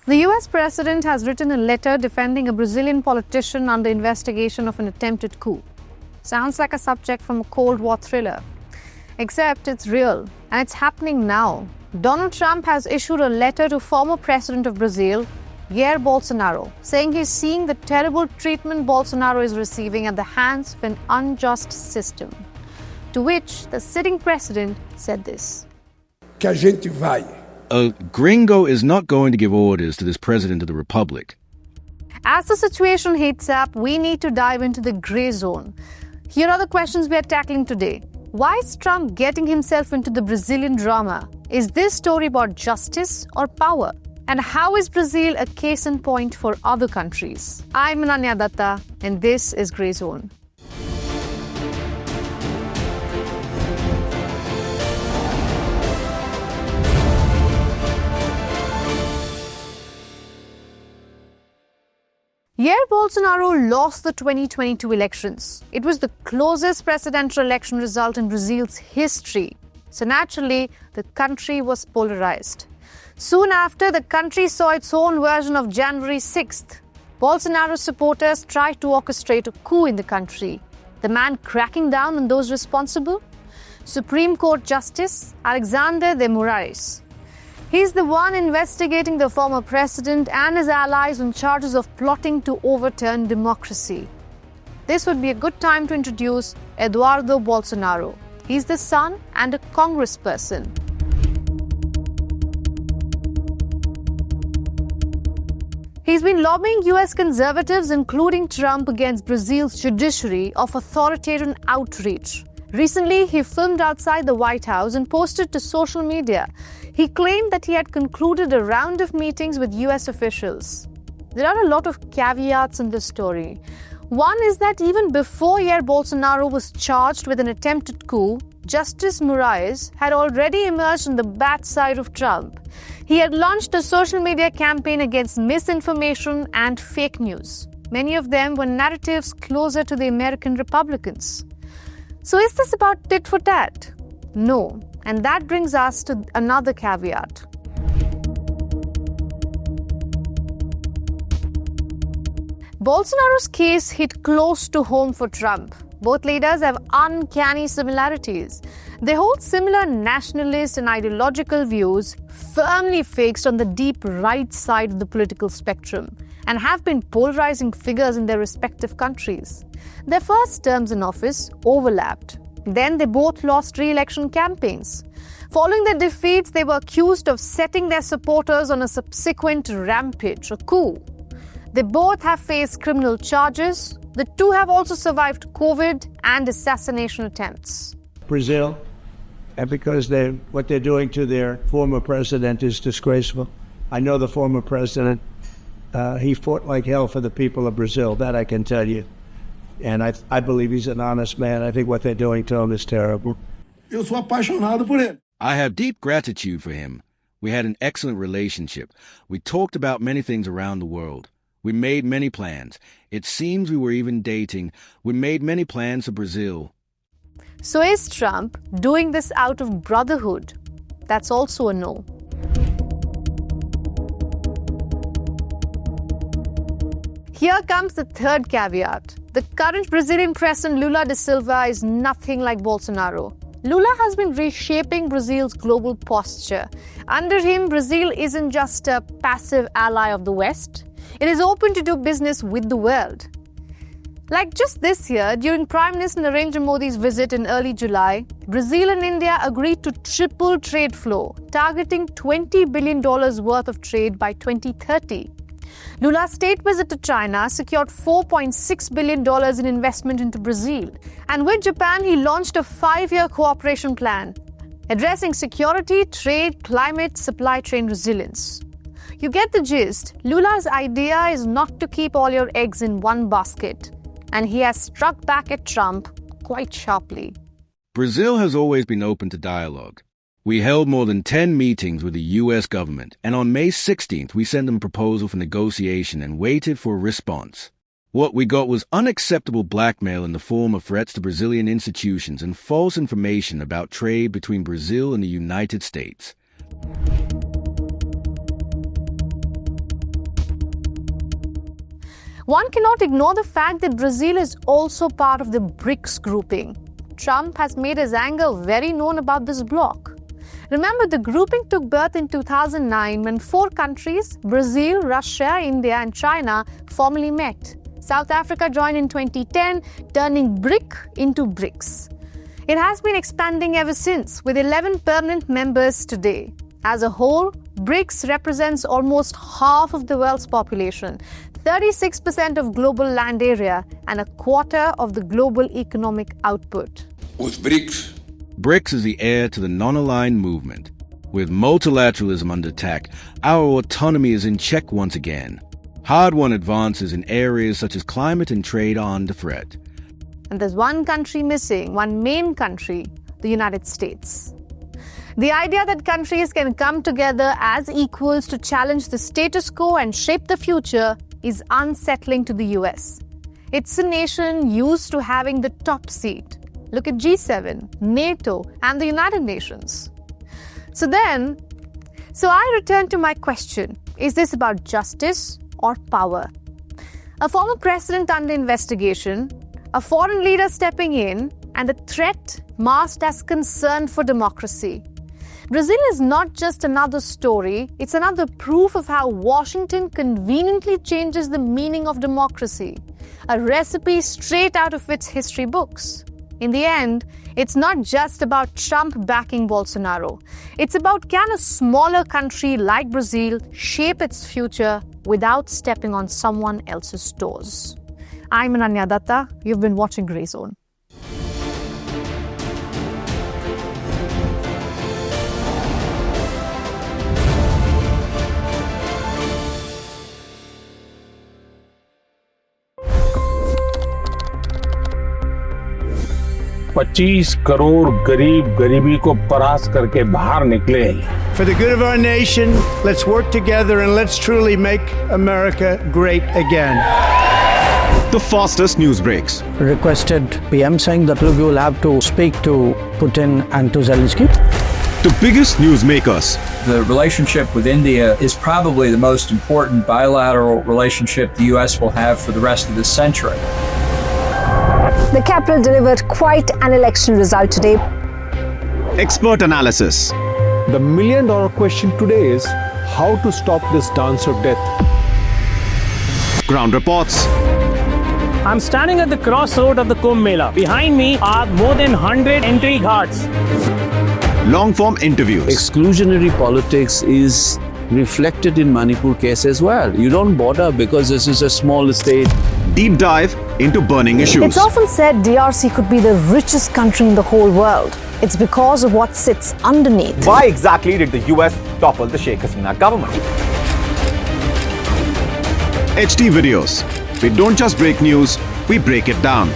The US president has written a letter defending a Brazilian politician under investigation of an attempted coup. Sounds like a subject from a Cold War thriller. Except it's real, and it's happening now. Donald Trump has issued a letter to former president of Brazil, Jair Bolsonaro, saying he's seeing the terrible treatment Bolsonaro is receiving at the hands of an unjust system. To which the sitting president said this. Que a gente vai. A gringo is not going to give orders to this president of the republic. As the situation heats up, we need to dive into the grey zone. Here are the questions we are tackling today. Why is Trump getting himself into the Brazilian drama? Is this story about justice or power? And how is Brazil a case in point for other countries? I'm Ananya Dutta, and this is Grey Zone. Jair Bolsonaro lost the 2022 elections. It was the closest presidential election result in Brazil's history. So naturally, the country was polarized. Soon after, the country saw its own version of January 6th. Bolsonaro's supporters tried to orchestrate a coup in the country. The man cracking down on those responsible? Supreme Court Justice Alexander de Moraes. He's the one investigating the former president and his allies on charges of plotting to overturn democracy. This would be a good time to introduce Eduardo Bolsonaro. He's the son and a congressperson. He's been lobbying US conservatives, including Trump, against Brazil's judiciary of authoritarian outreach. Recently, he filmed outside the White House and posted to social media. He claimed that he had concluded a round of meetings with US officials. There are a lot of caveats in this story. One is that even before Jair Bolsonaro was charged with an attempted coup, Justice Moraes had already emerged on the bad side of Trump. He had launched a social media campaign against misinformation and fake news. Many of them were narratives closer to the American Republicans. So is this about tit for tat? No. And that brings us to another caveat. Bolsonaro's case hit close to home for Trump. Both leaders have uncanny similarities. They hold similar nationalist and ideological views firmly fixed on the deep right side of the political spectrum and have been polarizing figures in their respective countries. Their first terms in office overlapped. Then they both lost re-election campaigns. Following their defeats, they were accused of setting their supporters on a subsequent rampage, a coup. They both have faced criminal charges. The two have also survived COVID and assassination attempts. Brazil, and because what they're doing to their former president is disgraceful. I know the former president. He fought like hell for the people of Brazil, that I can tell you. And I believe he's an honest man. I think what they're doing to him is terrible. Eu sou apaixonado por ele. I have deep gratitude for him. We had an excellent relationship. We talked about many things around the world. We made many plans. It seems we were even dating. We made many plans for Brazil. So is Trump doing this out of brotherhood? That's also a no. Here comes the third caveat. The current Brazilian president Lula da Silva is nothing like Bolsonaro. Lula has been reshaping Brazil's global posture. Under him, Brazil isn't just a passive ally of the West. It is open to do business with the world. Like just this year, during Prime Minister Narendra Modi's visit in early July, Brazil and India agreed to triple trade flow, targeting $20 billion worth of trade by 2030. Lula's state visit to China secured $4.6 billion in investment into Brazil. And with Japan, he launched a 5-year cooperation plan addressing security, trade, climate, supply chain resilience. You get the gist. Lula's idea is not to keep all your eggs in one basket. And he has struck back at Trump quite sharply. Brazil has always been open to dialogue. We held more than 10 meetings with the U.S. government, and on May 16th, we sent them a proposal for negotiation and waited for a response. What we got was unacceptable blackmail in the form of threats to Brazilian institutions and false information about trade between Brazil and the United States. One cannot ignore the fact that Brazil is also part of the BRICS grouping. Trump has made his anger very known about this bloc. Remember, the grouping took birth in 2009 when 4 countries, Brazil, Russia, India and China, formally met. South Africa joined in 2010, turning BRIC into BRICS. It has been expanding ever since, with 11 permanent members today. As a whole, BRICS represents almost half of the world's population, 36% of global land area, and a quarter of the global economic output. Os BRICS. BRICS is the heir to the non-aligned movement. With multilateralism under attack, our autonomy is in check once again. Hard-won advances in areas such as climate and trade are under threat. And there's one country missing, one main country, the United States. The idea that countries can come together as equals to challenge the status quo and shape the future is unsettling to the US. It's a nation used to having the top seat. Look at G7, NATO, and the United Nations. So I return to my question. Is this about justice or power? A former president under investigation, a foreign leader stepping in, and a threat masked as concern for democracy. Brazil is not just another story, it's another proof of how Washington conveniently changes the meaning of democracy, a recipe straight out of its history books. In the end, it's not just about Trump backing Bolsonaro. It's about, can a smaller country like Brazil shape its future without stepping on someone else's toes? I'm Ananya Dutta. You've been watching Grey Zone. $25 crore गरीब गरीबी को परास्त करके बाहर निकले। For the good of our nation, let's work together and let's truly make America great again. The fastest news breaks. Requested PM saying that look, you will have to speak to Putin and to Zelensky. The biggest news makers. The relationship with India is probably the most important bilateral relationship the US will have for the rest of this century. The capital delivered quite an election result today. Expert analysis. The million-dollar question today is how to stop this dance of death. Ground reports. I'm standing at the crossroad of the Kumbh Mela. Behind me are more than 100 entry guards. Long-form interviews. Exclusionary politics is reflected in Manipur case as well. You don't bother because this is a small state. Deep dive into burning issues. It's often said DRC could be the richest country in the whole world. It's because of what sits underneath. Why exactly did the US topple the Sheikh Hasina government? HT videos. We don't just break news, we break it down.